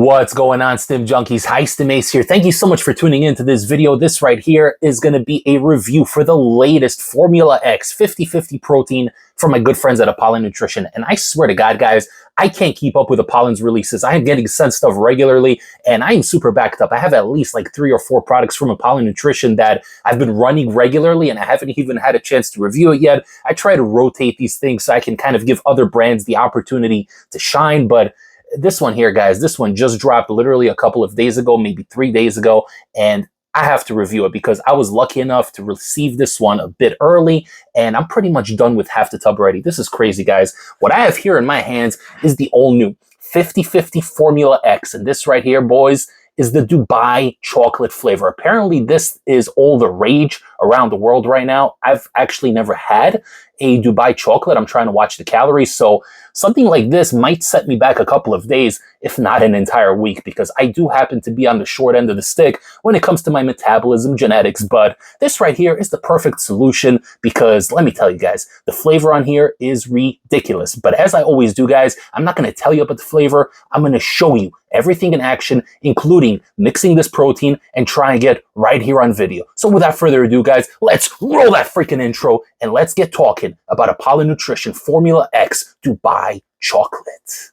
What's going on, Stim Junkies? High Stim Ace here. Thank you so much for tuning into this video. This right here is going to be a review for the latest Formula X 50/50 protein from my good friends at Apollon Nutrition. And I swear to God, guys, I can't keep up with Apollon's releases. I am getting sent stuff regularly, and I am super backed up. I have at least like 3 or 4 products from Apollon Nutrition that I've been running regularly, and I haven't even had a chance to review it yet. I try to rotate these things so I can kind of give other brands the opportunity to shine, but this one here, guys, this one just dropped literally a couple of days ago, maybe 3 days ago, and I have to review it because I was lucky enough to receive this one a bit early, and I'm pretty much done with half the tub already. This is crazy, guys. What I have here in my hands is the all-new 50/50 Formula X, and this right here, boys, is the Dubai chocolate flavor. Apparently, this is all the rage around the world right now. I've actually never had a Dubai chocolate. I'm trying to watch the calories, so something like this might set me back a couple of days, if not an entire week, because I do happen to be on the short end of the stick when it comes to my metabolism genetics. But this right here is the perfect solution because, let me tell you guys, the flavor on here is ridiculous. But as I always do, guys, I'm not going to tell you about the flavor. I'm going to show you everything in action, including mixing this protein and trying it right here on video. So without further ado, guys, let's roll that freaking intro and let's get talking about Apollon Nutrition Formula X Dubai chocolate.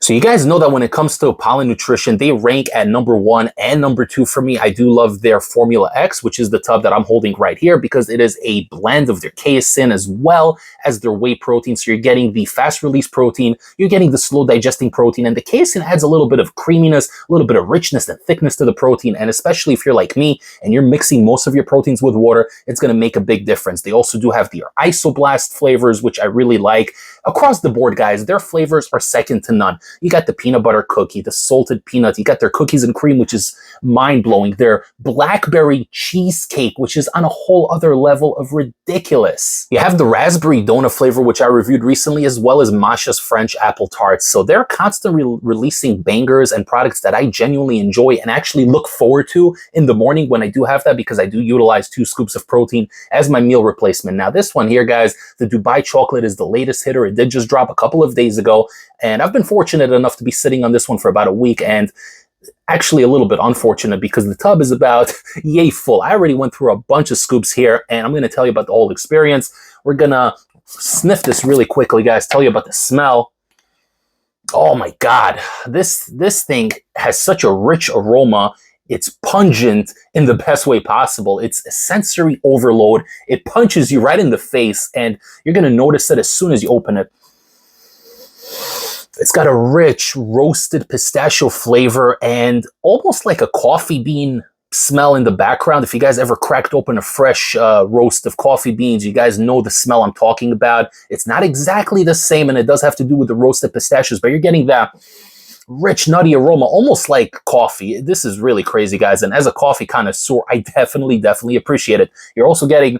So you guys know that when it comes to Apollon Nutrition, they rank at number 1 and number 2 for me. I do love their Formula X, which is the tub that I'm holding right here, because it is a blend of their casein as well as their whey protein. So you're getting the fast release protein, you're getting the slow digesting protein, and the casein adds a little bit of creaminess, a little bit of richness and thickness to the protein. And especially if you're like me and you're mixing most of your proteins with water, it's going to make a big difference. They also do have the isoblast flavors, which I really like. Across the board, guys, their flavors are second to none. You got the peanut butter cookie, the salted peanuts. You got their cookies and cream, which is mind-blowing. Their blackberry cheesecake, which is on a whole other level of ridiculous. You have the raspberry donut flavor, which I reviewed recently, as well as Masha's French apple tarts. So they're constantly releasing bangers and products that I genuinely enjoy and actually look forward to in the morning when I do have that, because I do utilize 2 scoops of protein as my meal replacement. Now, this one here, guys, the Dubai chocolate is the latest hitter. It did just drop a couple of days ago, and I've been fortunate enough to be sitting on this one for about a week, and actually a little bit unfortunate because the tub is about yay full. I already went through a bunch of scoops here, and I'm going to tell you about the whole experience. We're going to sniff this really quickly, guys, tell you about the smell. Oh my God, this thing has such a rich aroma. It's pungent in the best way possible. It's a sensory overload. It punches you right in the face, and you're going to notice that as soon as you open it. It's got a rich roasted pistachio flavor and almost like a coffee bean smell in the background. If you guys ever cracked open a fresh roast of coffee beans, you guys know the smell I'm talking about. It's not exactly the same, and it does have to do with the roasted pistachios, but you're getting that rich, nutty aroma, almost like coffee. This is really crazy, guys, and as a coffee connoisseur, I definitely appreciate it. You're also getting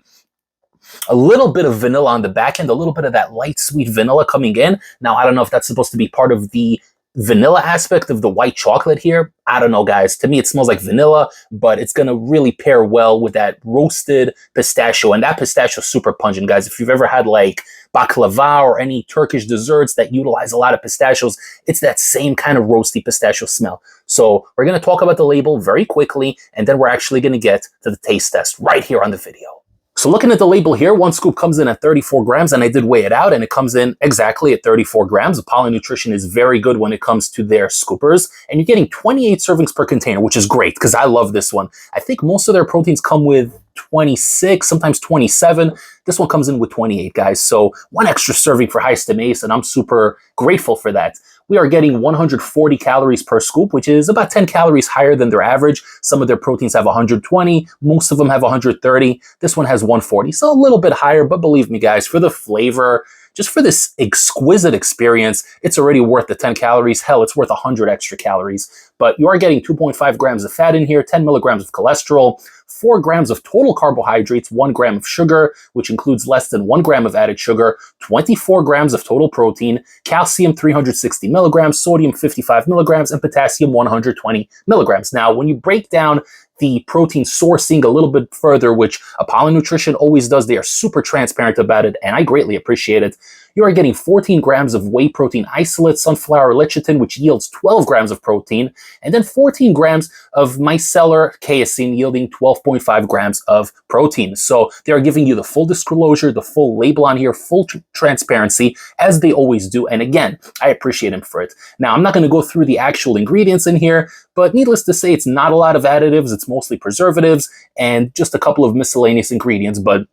a little bit of vanilla on the back end, a little bit of that light sweet vanilla coming in. Now, I don't know if that's supposed to be part of the vanilla aspect of the white chocolate here. I don't know, guys. To me, it smells like vanilla, but it's going to really pair well with that roasted pistachio. And that pistachio is super pungent, guys. If you've ever had like baklava or any Turkish desserts that utilize a lot of pistachios, it's that same kind of roasty pistachio smell. So we're going to talk about the label very quickly, and then we're actually going to get to the taste test right here on the video. So looking at the label here, 1 scoop comes in at 34 grams, and I did weigh it out, and it comes in exactly at 34 grams. Apollon Nutrition is very good when it comes to their scoopers, and you're getting 28 servings per container, which is great because I love this one. I think most of their proteins come with 26, sometimes 27. This one comes in with 28, guys. So 1 extra serving for High Stim Ace, and I'm super grateful for that. We are getting 140 calories per scoop, which is about 10 calories higher than their average. Some of their proteins have 120. Most of them have 130. This one has 140, so a little bit higher, but believe me, guys, for the flavor, just for this exquisite experience, it's already worth the 10 calories. Hell, it's worth 100 extra calories. But you are getting 2.5 grams of fat in here, 10 milligrams of cholesterol, 4 grams of total carbohydrates, 1 gram of sugar, which includes less than 1 gram of added sugar, 24 grams of total protein, calcium 360 milligrams, sodium 55 milligrams, and potassium 120 milligrams. Now, when you break down the protein sourcing a little bit further, which Apollon Nutrition always does, they are super transparent about it, and I greatly appreciate it. You are getting 14 grams of whey protein isolate, sunflower lecithin, which yields 12 grams of protein, and then 14 grams of micellar casein, yielding 12.5 grams of protein. So they are giving you the full disclosure, the full label on here, full transparency, as they always do. And again, I appreciate them for it. Now, I'm not going to go through the actual ingredients in here, but needless to say, it's not a lot of additives. It's mostly preservatives and just a couple of miscellaneous ingredients. But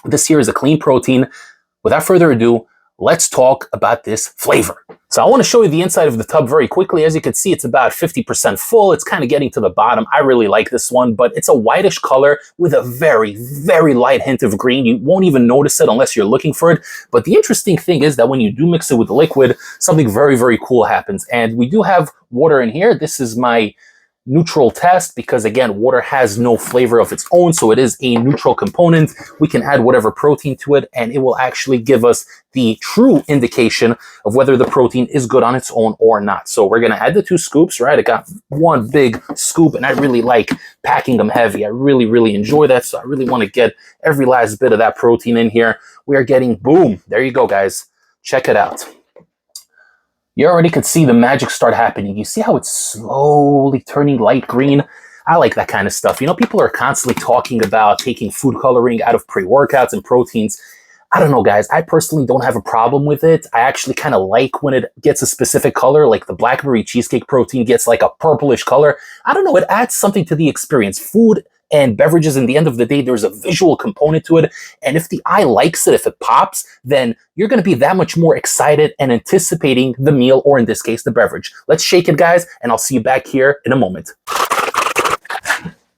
this here is a clean protein. Without further ado, let's talk about this flavor. So I want to show you the inside of the tub very quickly. As you can see, it's about 50% full. It's kind of getting to the bottom. I really like this one, but it's a whitish color with a very, very light hint of green. You won't even notice it unless you're looking for it. But the interesting thing is that when you do mix it with the liquid, something very, very cool happens. And we do have water in here. This is my neutral test because, again, water has no flavor of its own, so it is a neutral component. We can add whatever protein to it, and it will actually give us the true indication of whether the protein is good on its own or not. So we're going to add the 2 scoops, right? I got 1 big scoop, and I really like packing them heavy. I really, really enjoy that, so I really want to get every last bit of that protein in here. We are getting, boom, there you go, guys. Check it out. You already could see the magic start happening. You see how it's slowly turning light green? I like that kind of stuff. You know, people are constantly talking about taking food coloring out of pre-workouts and proteins. I don't know, guys. I personally don't have a problem with it. I actually kind of like when it gets a specific color, like the blackberry cheesecake protein gets like a purplish color. I don't know. It adds something to the experience. Food and beverages, in the end of the day, there's a visual component to it. And if the eye likes it, if it pops, then you're going to be that much more excited and anticipating the meal, or in this case, the beverage. Let's shake it, guys, and I'll see you back here in a moment.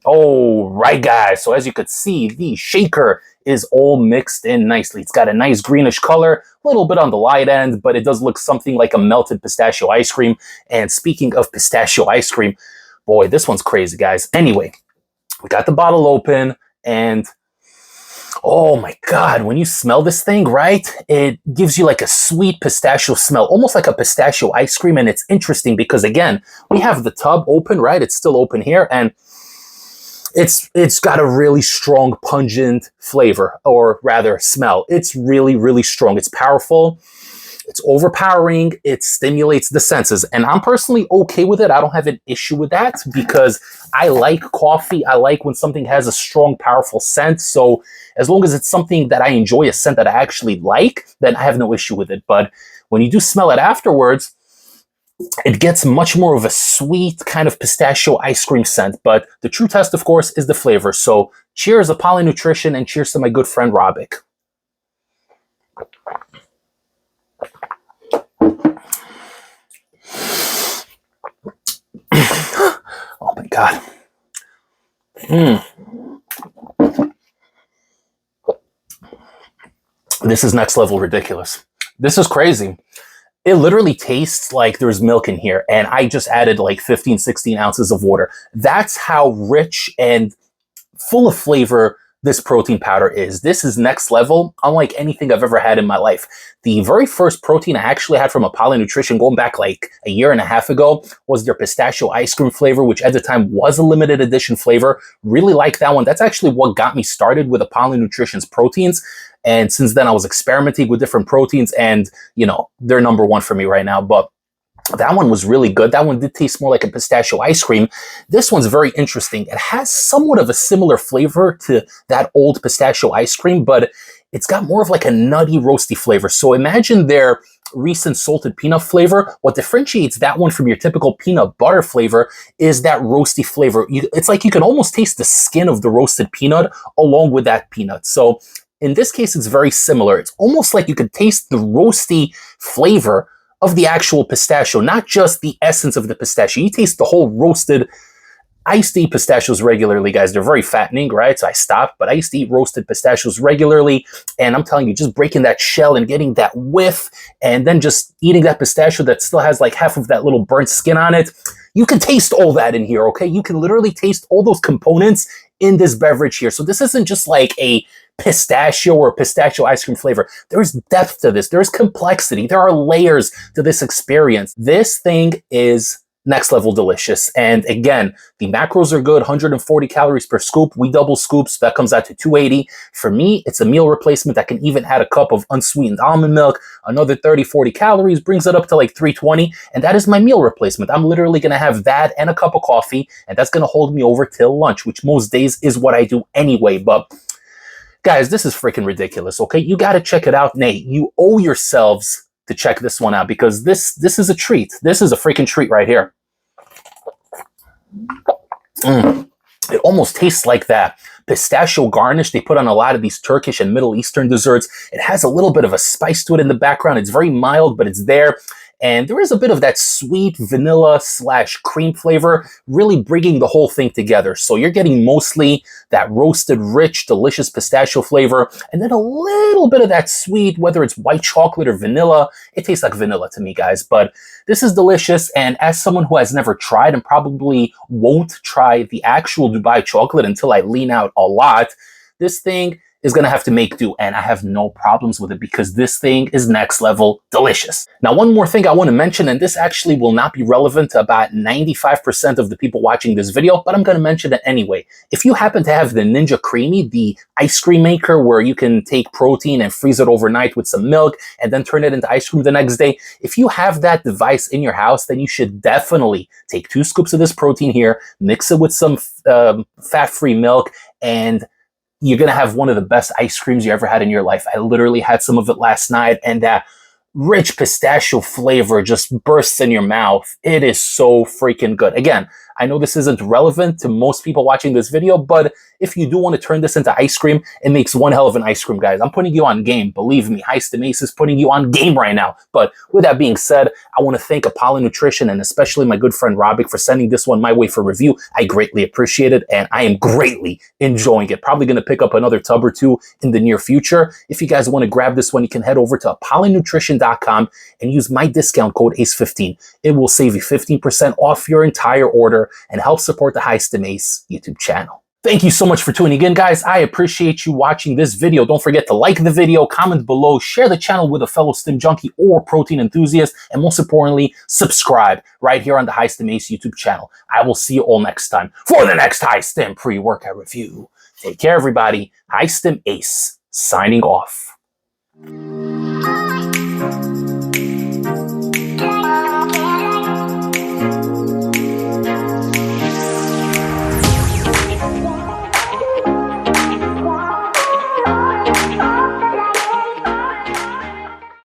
All right, guys. So as you could see, the shaker is all mixed in nicely. It's got a nice greenish color, a little bit on the light end, but it does look something like a melted pistachio ice cream. And speaking of pistachio ice cream, boy, this one's crazy, guys. Anyway, we got the bottle open, and oh my God, when you smell this thing, right, it gives you like a sweet pistachio smell, almost like a pistachio ice cream. And it's interesting because, again, we have the tub open, right? It's still open here, and it's got a really strong, pungent flavor, or rather smell. It's really, really strong. It's powerful. It's overpowering. It stimulates the senses. And I'm personally okay with it. I don't have an issue with that because I like coffee. I like when something has a strong, powerful scent. So as long as it's something that I enjoy, a scent that I actually like, then I have no issue with it. But when you do smell it afterwards, it gets much more of a sweet kind of pistachio ice cream scent. But the true test, of course, is the flavor. So cheers, Apollon Nutrition, and cheers to my good friend, Robik. Oh my God. This is next level ridiculous. This is crazy. It literally tastes like there's milk in here, and I just added like 15, 16 ounces of water. That's how rich and full of flavor this protein powder is. This is next level, unlike anything I've ever had in my life. The very first protein I actually had from Apollon Nutrition, going back like a year and a half ago, was their pistachio ice cream flavor, which at the time was a limited edition flavor. Really like that one. That's actually what got me started with Apollon Nutrition's proteins. And since then I was experimenting with different proteins, and you know, they're number one for me right now. But that one was really good. That one did taste more like a pistachio ice cream. This one's very interesting. It has somewhat of a similar flavor to that old pistachio ice cream, but it's got more of like a nutty, roasty flavor. So imagine their recent salted peanut flavor. What differentiates that one from your typical peanut butter flavor is that roasty flavor. It's like you can almost taste the skin of the roasted peanut along with that peanut. So in this case, it's very similar. It's almost like you could taste the roasty flavor of the actual pistachio, not just the essence of the pistachio. You taste the whole roasted I used to eat pistachios regularly, guys. They're very fattening, right? So I stopped, but I used to eat roasted pistachios regularly. And I'm telling you, just breaking that shell and getting that whiff, and then just eating that pistachio that still has like half of that little burnt skin on it. You can taste all that in here, okay? You can literally taste all those components in this beverage here. So this isn't just like a pistachio or pistachio ice cream flavor. There's depth to this. There's complexity. There are layers to this experience. This thing is next level delicious. And again, the macros are good, 140 calories per scoop. We double scoops, that comes out to 280. For me, it's a meal replacement that can even add a cup of unsweetened almond milk, another 30, 40 calories, brings it up to like 320. And that is my meal replacement. I'm literally going to have that and a cup of coffee, and that's going to hold me over till lunch, which most days is what I do anyway. But guys, this is freaking ridiculous, okay? You got to check it out. Nate, you owe yourselves to check this one out, because this is a treat. This is a freaking treat right here. It almost tastes like that pistachio garnish they put on a lot of these Turkish and Middle Eastern desserts. It has a little bit of a spice to it in the background. It's very mild, but it's there. And there is a bit of that sweet vanilla / cream flavor, really bringing the whole thing together. So you're getting mostly that roasted, rich, delicious pistachio flavor, and then a little bit of that sweet, whether it's white chocolate or vanilla. It tastes like vanilla to me, guys, but this is delicious. And as someone who has never tried and probably won't try the actual Dubai chocolate until I lean out a lot, this thing is going to have to make do, and I have no problems with it because this thing is next level delicious. Now, one more thing I want to mention, and this actually will not be relevant to about 95% of the people watching this video, but I'm going to mention it anyway. If you happen to have the Ninja Creamy, the ice cream maker where you can take protein and freeze it overnight with some milk and then turn it into ice cream the next day, if you have that device in your house, then you should definitely take 2 scoops of this protein here, mix it with some fat-free milk, and you're going to have one of the best ice creams you ever had in your life. I literally had some of it last night, and that rich pistachio flavor just bursts in your mouth. It is so freaking good. Again, I know this isn't relevant to most people watching this video, but if you do want to turn this into ice cream, it makes one hell of an ice cream, guys. I'm putting you on game. Believe me, High Stim Ace is putting you on game right now. But with that being said, I want to thank Apollon Nutrition and especially my good friend Robik for sending this one my way for review. I greatly appreciate it, and I am greatly enjoying it. Probably going to pick up another tub or two in the near future. If you guys want to grab this one, you can head over to apollonnutrition.com and use my discount code ACE15. It will save you 15% off your entire order and help support the High Stim Ace YouTube channel. Thank you so much for tuning in, guys. I appreciate you watching this video. Don't forget to like the video, comment below, share the channel with a fellow Stim junkie or protein enthusiast, and most importantly, subscribe right here on the High Stim Ace YouTube channel. I will see you all next time for the next High Stim pre-workout review. Take care, everybody. High Stim Ace, signing off.